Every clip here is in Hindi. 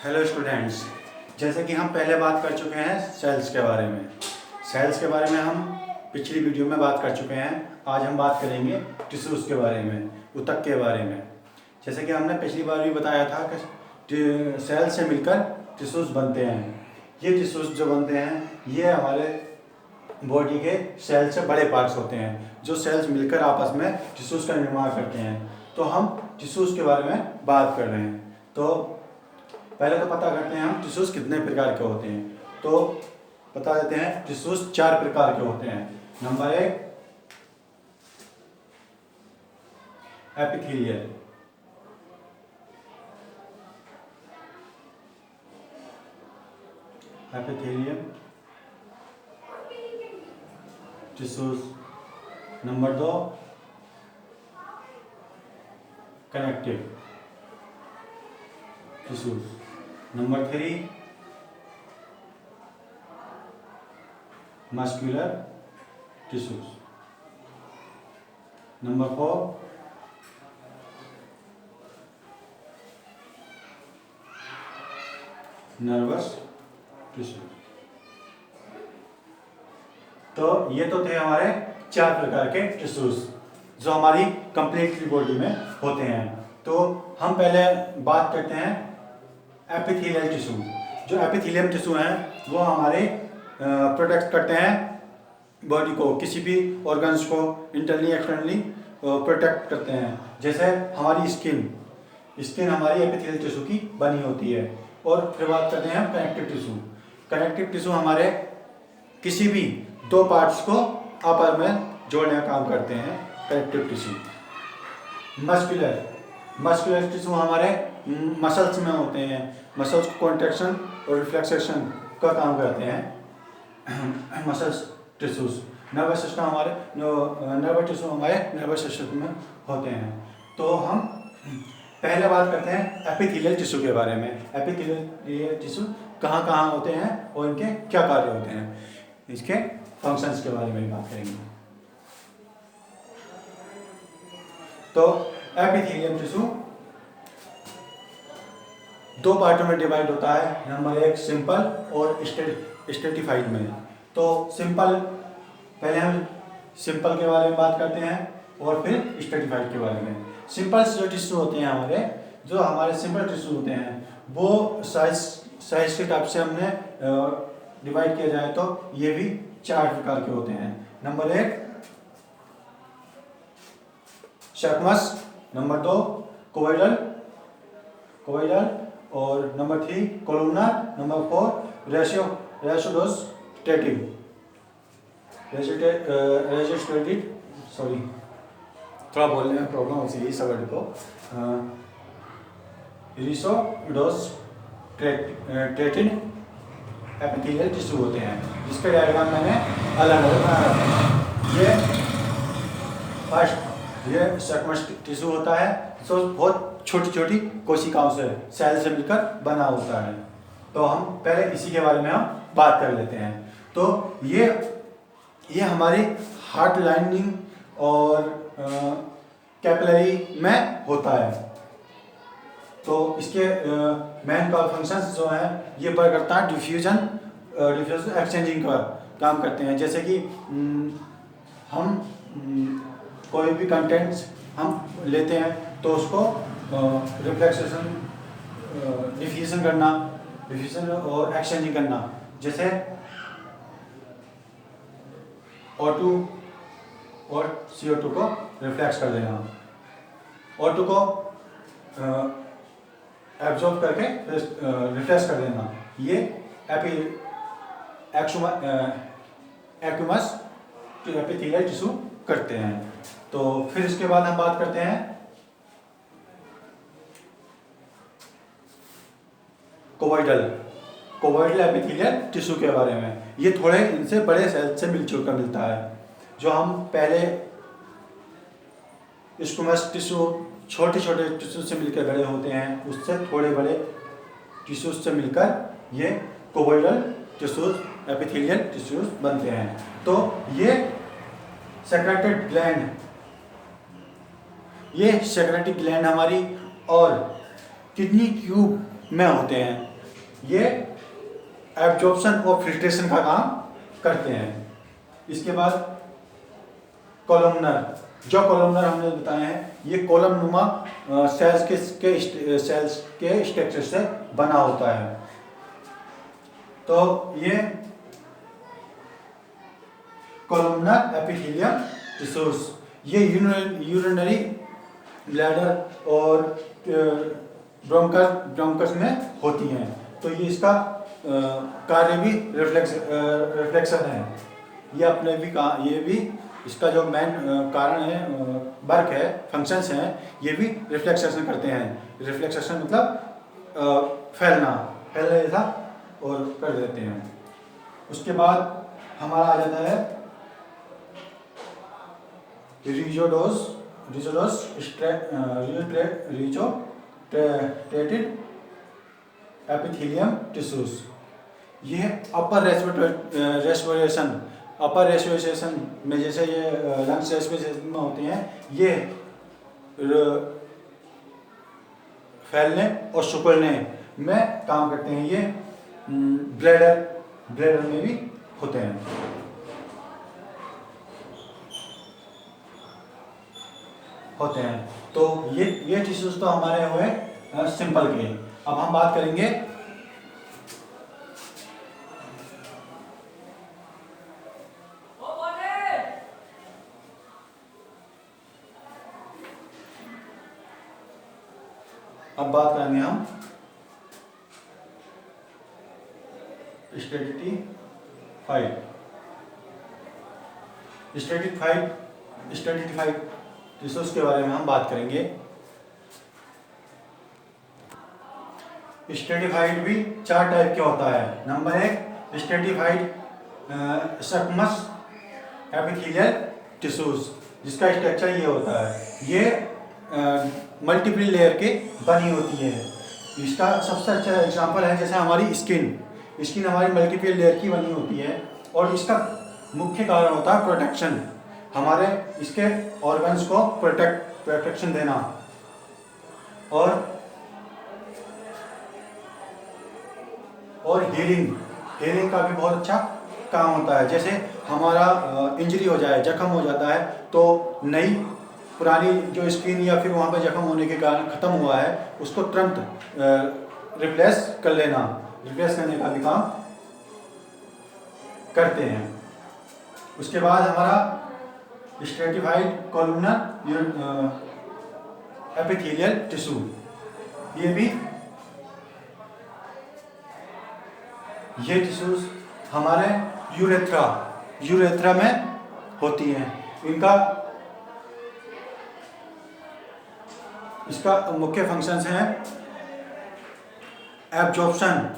हेलो स्टूडेंट्स, जैसे कि हम पहले बात कर चुके हैं सेल्स के बारे में। सेल्स के बारे में हम पिछली वीडियो में बात कर चुके हैं। आज हम बात करेंगे टिश्यूज़ के बारे में, ऊतक के बारे में। जैसे कि हमने पिछली बार भी बताया था कि सेल से मिलकर टिश्यूज़ बनते हैं। ये टिश्यूज़ जो बनते हैं ये हमारे बॉडी के सेल से बड़े पार्ट्स होते हैं, जो सेल्स मिलकर आपस में टिश्यूज़ का निर्माण करते हैं। तो हम टिश्यूज़ के बारे में बात कर रहे हैं। तो पहले तो पता करते हैं हम टिश्यूज़ कितने प्रकार के होते हैं। तो बता देते हैं टिश्यूज़ 4 प्रकार के होते हैं। Number 1 epithelial. Epithelial tissues. Number 2 connective tissues. Number 3 muscular tissues. Number 4 nervous tissues. तो ये तो थे हमारे 4 प्रकार के टिश्यूज़ जो हमारी कंप्लीटली बॉडी में होते हैं। तो हम पहले बात करते हैं एपिथेलियल टिश्यू। जो एपिथेलियम टिश्यू हैं वो हमारे प्रोटेक्ट करते हैं बॉडी को, किसी भी ऑर्गन्स को इंटरनली एक्सटर्नली प्रोटेक्ट करते हैं। जैसे हमारी स्किन हमारी एपिथेलियल टिश्यू की बनी होती है। और फिर बात करते हैं हम कनेक्टिव टिश्यू। कनेक्टिव टिश्यू हमारे किसी भी 2 पार्ट्स को आपस में जोड़ने का काम करते हैं, कनेक्टिव टिश्यू। मस्कुलर टिश्यू हमारे मसल्स में होते हैं, मसल्स को कॉन्ट्रैक्शन और रिफ्लेक्सेशन का काम करते हैं मसल्स टिश्यूज। नर्वस सिस्टम हमारे नर्वस टिश्यू हमारे नर्वस सिस्टम में होते हैं। तो हम पहले बात करते हैं एपिथेलियल टिश्यू के बारे में। एपिथेलियल टिश्यू कहाँ कहाँ होते हैं और इनके क्या कार्य होते हैं, इसके फंक्शंस के बारे में बात करेंगे। तो एपिथेलियल टिश्यू 2 पार्टों में डिवाइड होता है। नंबर 1 सिंपल और स्ट्रेटिफाइड में। तो पहले हम सिंपल के बारे में बात करते हैं और फिर स्ट्रेटिफाइड के बारे में। सिंपल जो टिश्यू होते हैं हमारे सिंपल टिश्यू होते हैं वो साइज के टाइप से हमने डिवाइड किया जाए तो ये भी 4 प्रकार के होते हैं। Number 1 squamous. नंबर 2 कोवोइडल और नंबर 3 कोलुमनर। नंबर 4 रेजिस्टेटिव। सॉरी, थोड़ा बोलने में प्रॉब्लम होती है इस वर्ड को। रिसोडोस्टेटिन एपिथेलियल टिश्यू होते हैं, जिसके डायग्राम मैंने अलग अलग बना रखा है। ये फर्स्ट स्क्वैमस टिश्यू होता है, जो बहुत छोटी छोटी कोशिकाओं से सेल से मिलकर बना होता है। तो हम पहले इसी के बारे में हम बात कर लेते हैं। तो ये हमारी हार्ट लाइनिंग और कैपिलरी में होता है। तो इसके मेन फंक्शंस जो हैं ये पर करता है डिफ्यूजन एक्सचेंजिंग का काम करते हैं। जैसे कि हम कोई भी कंटेंट्स हम लेते हैं तो उसको डिफ्यूजन और एक्सचेंजिंग करना। जैसे O2 और CO2 को रिफ्लेक्स कर देना, O2 को एब्जॉर्ब करके रिफ्लेक्स कर देना। ये एक्वस एपिथेलियल टिश्यू करते हैं। तो फिर इसके बाद हम बात करते हैं कोवोइडल एपिथेलियल टिश्यू के बारे में। ये थोड़े इनसे बड़े सेल से मिलजुल कर मिलता है। जो हम पहले स्क्वैमस टिश्यू छोटे छोटे टिश्यू से मिलकर बड़े होते हैं, उससे थोड़े बड़े टिश्यूज से मिलकर ये कोवोइडल टिश्यूज एपिथेलियल टिश्यूज बनते हैं। तो ये सेक्रेटेड ग्लैंड ये सेक्रेटरी ग्लैंड हमारी और किडनी ट्यूब में होते हैं। ये एब्जॉर्प्शन और फिल्ट्रेशन का काम करते हैं। इसके बाद कॉलमनर, जो कॉलमनर हमने बताए हैं ये कॉलम नुमा सेल्स के स्ट्रक्चर से बना होता है। तो ये कॉलमनर एपिथेलियम टिश्यूज ये यूरिनरी ब्लैडर और ब्रोंकस में होती हैं। तो ये इसका कार्य भी रिफ्लेक्शन है। ये अपने भी ये भी इसका जो मेन कारण है, वर्क है, फंक्शंस हैं, ये भी रिफ्लेक्सेशन करते हैं। रिफ्लेक्सेशन मतलब फैलना जैसा और कर देते हैं। उसके बाद हमारा आ जाता है रिजोट्रेटेड एपिथेलियम टिश्यूज। ये अपर रेस्पिरेशन में, जैसे ये लंग्स रेस्पिरेशन में होते हैं, ये फैलने और सिकुड़ने में काम करते हैं। ये ब्लैडर में भी होते हैं। तो ये टिश्यूज तो हमारे हुए सिंपल के। अब हम बात करेंगे हम स्ट्रेटिफाइड टिश्यूज के बारे में हम बात करेंगे। स्ट्रेटिफाइड भी 4 टाइप के होता है। Number 1 stratified squamous epithelial tissues, जिसका स्ट्रक्चर ये होता है। ये मल्टीपल लेयर के बनी होती है। इसका सबसे अच्छा एग्जांपल है जैसे हमारी स्किन हमारी मल्टीपल लेयर की बनी होती है। और इसका मुख्य कारण होता है प्रोटेक्शन, हमारे इसके ऑर्गन्स को प्रोटेक्शन देना। और हीलिंग का भी बहुत अच्छा काम होता है। जैसे हमारा इंजरी हो जाए, जख्म हो जाता है, तो नई पुरानी जो स्किन या फिर वहाँ पे जख्म होने के कारण ख़त्म हुआ है, उसको तुरंत रिप्लेस करने का भी काम करते हैं। उसके बाद हमारा स्ट्रेटिफाइड कॉलमनर एपिथेलियल टिश्यू, ये टिश्यूज हमारे यूरेथ्रा में होती हैं। इसका मुख्य फंक्शंस हैं एब्जॉर्प्शन,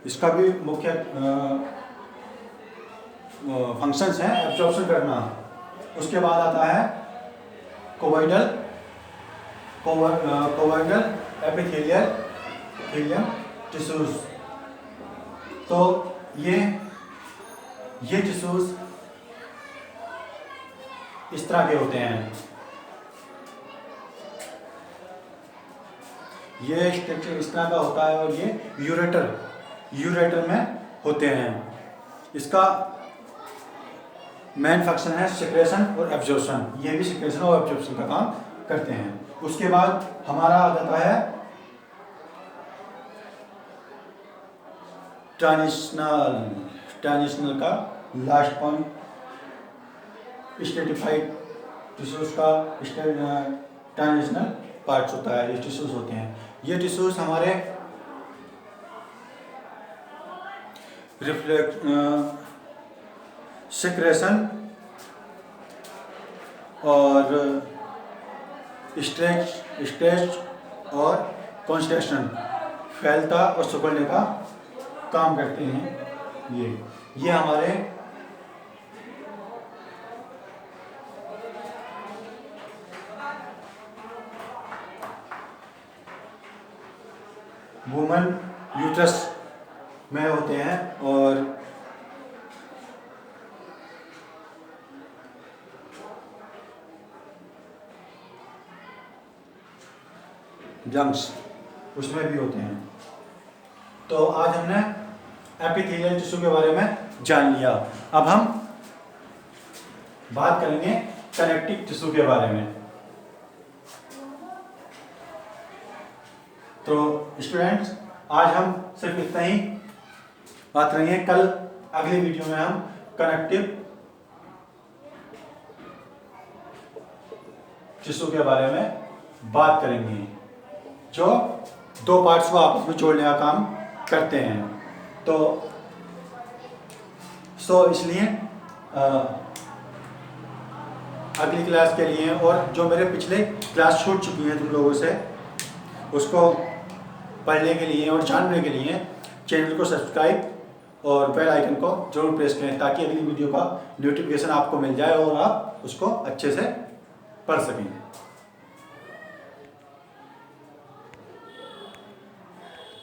इसका भी मुख्य फंक्शंस हैं एब्जॉर्प्शन करना। उसके बाद आता है कोवाइडल एपिथेलियम टिश्यूज। तो ये टिश्यूज इस तरह के होते हैं। ये स्ट्रक्चर इस तरह का होता है और ये यूरेटर में होते हैं। इसका मेन फंक्शन है सिक्रेशन और एब्जॉर्प्शन। ये भी सिक्रेशन और एब्जॉर्प्शन का काम करते हैं। उसके बाद हमारा आ जाता है ट्रांजिशनल का लास्ट पॉइंट। स्ट्रेटिफाइड टिश्यूज का ट्रांजिशनल पार्ट्स होता है, ये टिश्यूज होते हैं। ये टिश्यूज हमारे सिक्रेशन और स्ट्रेच और कॉन्स्ट्रक्शन, फैलता और सिकुड़ने का काम करते हैं। ये हमारे वुमन यूट्रस में होते हैं और जंक्स उसमें भी होते हैं। तो आज हमने एपिथेलियल टिश्यू के बारे में जान लिया। अब हम बात करेंगे कनेक्टिव टिश्यू के बारे में। तो स्टूडेंट्स, आज हम सिर्फ इतना ही बात करेंगे। कल अगली वीडियो में हम कनेक्टिव टिश्यू के बारे में बात करेंगे, जो दो पार्ट्स को आपस में जोड़ने का काम करते हैं। तो इसलिए अगली क्लास के लिए और जो मेरे पिछले क्लास छूट चुकी हैं तुम लोगों से, उसको पढ़ने के लिए और जानने के लिए चैनल को सब्सक्राइब और बेल आइकन को जरूर प्रेस करें, ताकि अगली वीडियो का नोटिफिकेशन आपको मिल जाए और आप उसको अच्छे से पढ़ सकें।